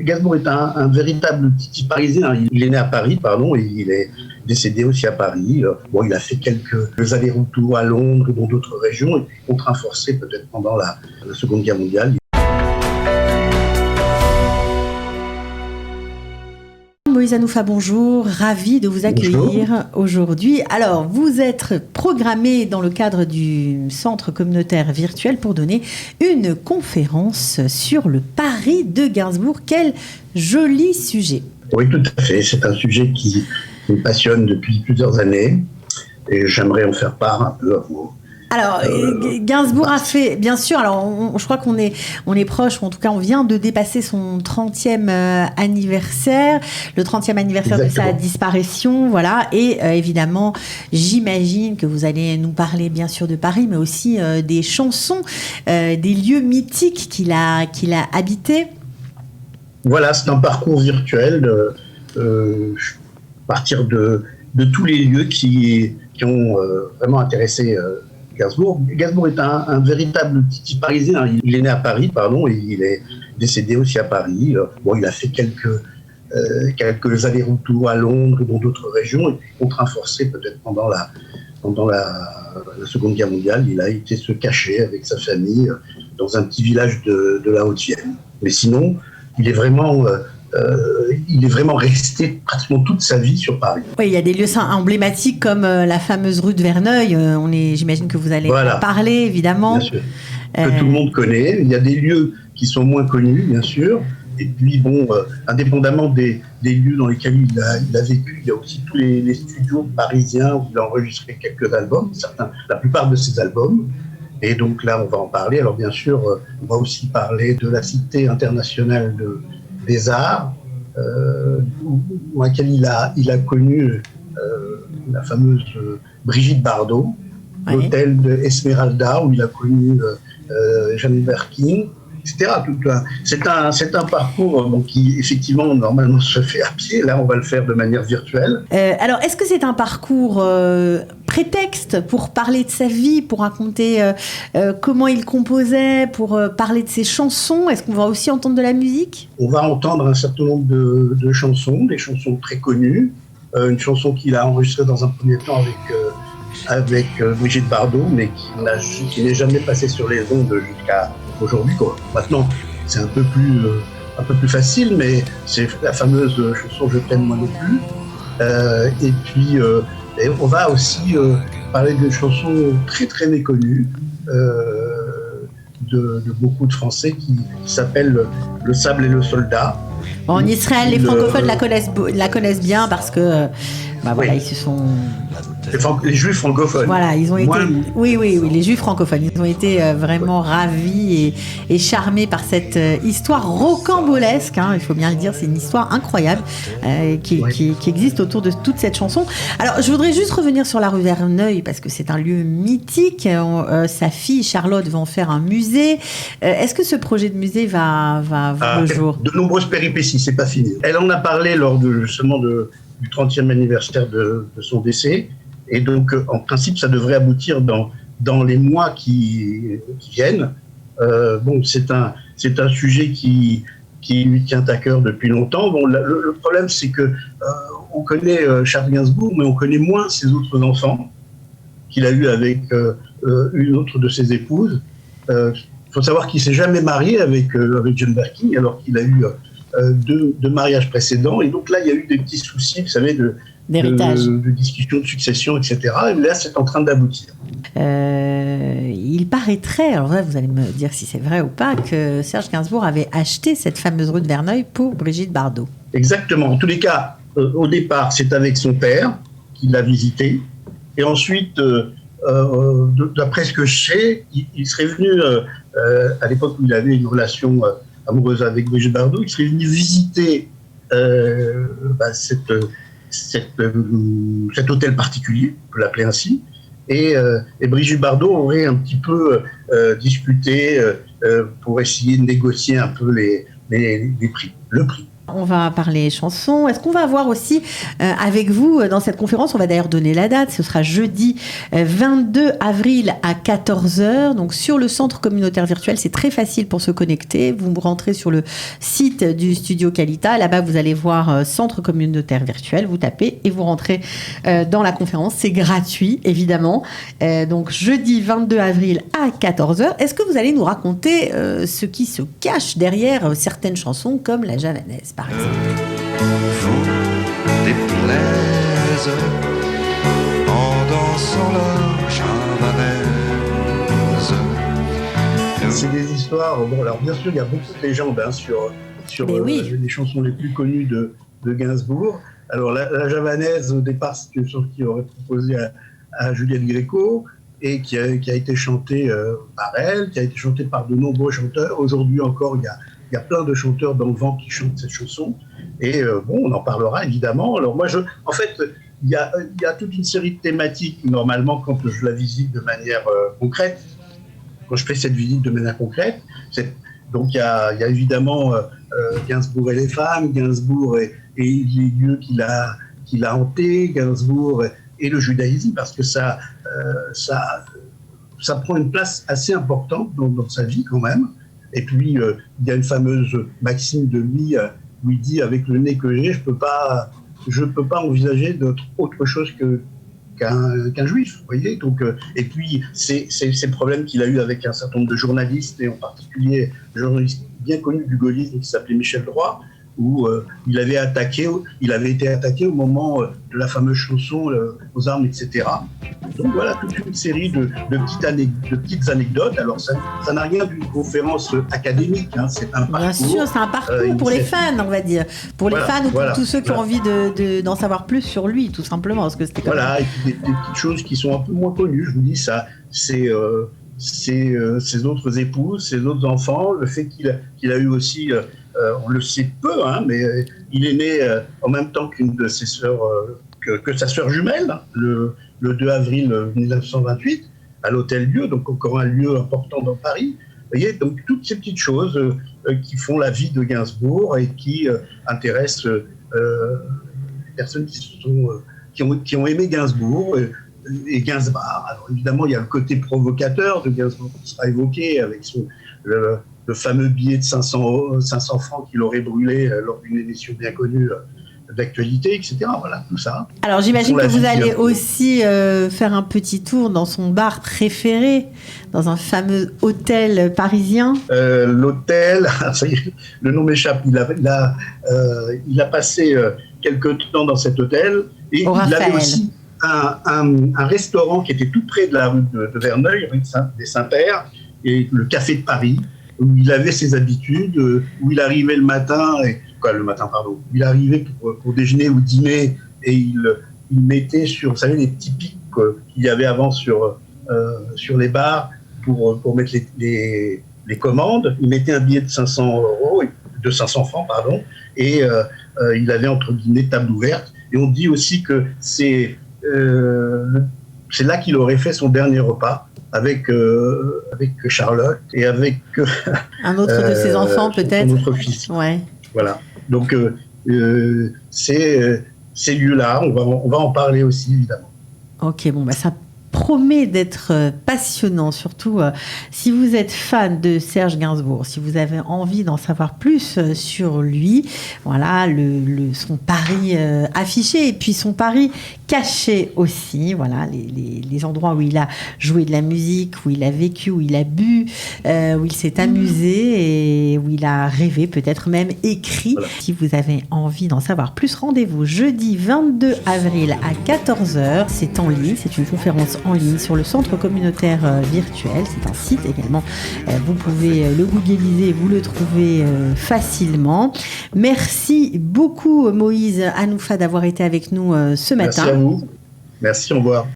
Gainsbourg est un véritable titi parisien. Il est né à Paris, et il est décédé aussi à Paris. Bon, il a fait quelques allers-retours à Londres et dans d'autres régions, et puis contraint forcé peut-être pendant la Seconde Guerre mondiale. Moïse Hanoufa, bonjour, ravi de vous accueillir aujourd'hui. Alors, vous êtes programmé dans le cadre du Centre communautaire virtuel pour donner une conférence sur le Paris de Gainsbourg. Quel joli sujet! Oui, tout à fait. C'est un sujet qui me passionne depuis plusieurs années et j'aimerais en faire part un peu à vous. Alors, Gainsbourg a fait, bien sûr, alors je crois qu'on est proche, ou en tout cas on vient de dépasser son 30e anniversaire, le 30e anniversaire Exactement. De sa disparition, voilà, et évidemment, j'imagine que vous allez nous parler bien sûr de Paris, mais aussi des chansons, des lieux mythiques qu'il a habités. Voilà, c'est un parcours virtuel, à partir de tous les lieux qui ont vraiment intéressé Gainsbourg. Gainsbourg est un véritable titi parisien. Il est né à Paris, et il est décédé aussi à Paris. Bon, il a fait quelques allers-retours à Londres et dans d'autres régions, et puis contraint forcé peut-être pendant la Seconde Guerre mondiale. Il a été se cacher avec sa famille dans un petit village de la Haute-Vienne. Mais sinon, il est vraiment resté pratiquement toute sa vie sur Paris. Oui, il y a des lieux emblématiques comme la fameuse rue de Verneuil. J'imagine que vous allez en parler, évidemment. Bien sûr. Que tout le monde connaît. Il y a des lieux qui sont moins connus, bien sûr. Et puis, indépendamment des lieux dans lesquels il a vécu, il y a aussi tous les studios parisiens où il a enregistré quelques albums, la plupart de ses albums. Et donc là, on va en parler. Alors bien sûr, on va aussi parler de la Cité internationale des arts, dans laquelle il a connu la fameuse Brigitte Bardot, l'hôtel de Esmeralda, où il a connu Jane Birkin, etc. C'est un parcours qui, effectivement, normalement se fait à pied. Là, on va le faire de manière virtuelle. Alors, est-ce que c'est un parcours prétexte pour parler de sa vie, pour raconter comment il composait, pour parler de ses chansons? Est-ce qu'on va aussi entendre de la musique? On va entendre un certain nombre de chansons, des chansons très connues. Une chanson qu'il a enregistrée dans un premier temps avec Brigitte Bardot, mais qui n'est jamais passée sur les ondes jusqu'à aujourd'hui. Maintenant, c'est un peu plus facile, mais c'est la fameuse chanson « Je t'aime moi non plus ». Et puis, on va aussi parler de chansons très très méconnues de beaucoup de Français qui s'appellent « Le sable et le soldat ». En Israël, les francophones la connaissent bien parce que ils se sont... Les juifs francophones. Voilà, ils ont été... Oui, les juifs francophones. Ils ont été vraiment ravis et charmés par cette histoire rocambolesque. Il faut bien le dire, c'est une histoire incroyable qui existe autour de toute cette chanson. Alors, je voudrais juste revenir sur la rue Verneuil parce que c'est un lieu mythique. Sa fille, Charlotte, va en faire un musée. Est-ce que ce projet de musée va voir le jour? De nombreuses péripéties, c'est pas fini. Elle en a parlé lors du 30e anniversaire de son décès. Et donc, en principe, ça devrait aboutir dans les mois qui viennent. C'est un sujet qui lui tient à cœur depuis longtemps. Le problème, c'est que on connaît Charles Gainsbourg, mais on connaît moins ses autres enfants qu'il a eu avec une autre de ses épouses. Il faut savoir qu'il s'est jamais marié avec Jane Birkin, alors qu'il a eu deux mariages précédents. Et donc là, il y a eu des petits soucis, vous savez, d'héritage, de discussion, de succession, etc. Et là, c'est en train d'aboutir. Il paraîtrait, alors là, vous allez me dire si c'est vrai ou pas, que Serge Gainsbourg avait acheté cette fameuse rue de Verneuil pour Brigitte Bardot. Exactement. En tous les cas, au départ, c'est avec son père qu'il l'a visité. Et ensuite, d'après ce que je sais, il serait venu, à l'époque où il avait une relation amoureuse avec Brigitte Bardot, il serait venu visiter cet hôtel particulier, on peut l'appeler ainsi, et Brigitte Bardot aurait un petit peu discuté pour essayer de négocier un peu les prix, le prix. On va parler chansons. Est-ce qu'on va avoir aussi avec vous dans cette conférence, on va d'ailleurs donner la date, ce sera jeudi 22 avril à 14h, donc sur le centre communautaire virtuel, c'est très facile pour se connecter. Vous rentrez sur le site du Studio Qualita, là-bas vous allez voir centre communautaire virtuel, vous tapez et vous rentrez dans la conférence, c'est gratuit évidemment. Donc jeudi 22 avril à 14h, est-ce que vous allez nous raconter ce qui se cache derrière certaines chansons comme la javanaise par exemple? Vous déplaise en dansant la javanaise. C'est des histoires. Bon, alors bien sûr, il y a beaucoup de légendes sur les chansons les plus connues de Gainsbourg. Alors la javanaise, au départ, c'est une chanson qu'il aurait proposée à Juliette Gréco et qui a été chantée par elle, qui a été chantée par de nombreux chanteurs. Aujourd'hui encore, il y a plein de chanteurs dans le vent qui chantent cette chanson. Et on en parlera évidemment. Alors moi, en fait, il y a toute une série de thématiques normalement quand je la visite de manière concrète. Quand je fais cette visite de manière concrète, donc il y a évidemment Gainsbourg et les femmes, Gainsbourg et les lieux qu'il a hantés, Gainsbourg et le judaïsme, parce que ça prend une place assez importante dans sa vie quand même. Et puis il y a une fameuse maxime de lui où il dit: avec le nez que j'ai, je peux pas envisager autre chose qu'un juif, vous voyez. Donc, et puis, c'est le problème qu'il a eu avec un certain nombre de journalistes, et en particulier un journaliste bien connu du gaullisme qui s'appelait Michel Droit, où il avait été attaqué au moment de la fameuse chanson aux armes, etc. Donc voilà, toute une série de petites anecdotes. Alors ça n'a rien d'une conférence académique, hein. C'est un parcours. Bien sûr, c'est un parcours pour les fans, on va dire. Pour les fans ou pour tous ceux qui ont envie d'en savoir plus sur lui, tout simplement. Parce que c'était et puis des petites choses qui sont un peu moins connues. Je vous dis ça, c'est ses autres épouses, ses autres enfants, le fait qu'il a eu aussi... on le sait peu, hein, mais il est né en même temps qu'une de ses sœurs, que sa sœur jumelle, le 2 avril 1928, à l'Hôtel Dieu, donc encore un lieu important dans Paris. Vous voyez, donc toutes ces petites choses qui font la vie de Gainsbourg et qui intéressent les personnes qui ont aimé Gainsbourg et Gainsbar. Alors évidemment, il y a le côté provocateur de Gainsbourg qui sera évoqué avec le fameux billet de 500 francs qu'il aurait brûlé lors d'une émission bien connue d'actualité, etc. Voilà, tout ça. Alors j'imagine que vous allez aussi faire un petit tour dans son bar préféré, dans un fameux hôtel parisien. L'hôtel, le nom m'échappe, il a passé quelques temps dans cet hôtel, et il avait aussi un restaurant qui était tout près de la rue de Verneuil, rue des Saints-Pères, et le Café de Paris, où il avait ses habitudes, où il arrivait il arrivait pour déjeuner ou dîner, et il mettait sur, vous savez, les petits pics qu'il y avait avant sur les bars pour mettre les commandes. Il mettait un billet de 500 francs, et il avait entre guillemets table ouverte. Et on dit aussi que c'est là qu'il aurait fait son dernier repas avec Charlotte et avec un autre de ses enfants peut-être. Son autre fils. Ouais. Voilà. Donc ces lieux-là, on va en parler aussi évidemment. Ok, bon ça promet d'être passionnant, surtout si vous êtes fan de Serge Gainsbourg, si vous avez envie d'en savoir plus sur lui, voilà, son Paris affiché et puis son Paris caché aussi, voilà, les endroits où il a joué de la musique, où il a vécu, où il a bu, où il s'est amusé et où il a rêvé, peut-être même écrit. Voilà. Si vous avez envie d'en savoir plus, rendez-vous jeudi 22 avril à 14h, c'est en ligne, c'est une conférence en ligne sur le centre communautaire virtuel. C'est un site également. Vous pouvez le googliser, vous le trouvez facilement. Merci beaucoup Moïse Hanoufa d'avoir été avec nous ce matin. Merci à vous. Merci, au revoir.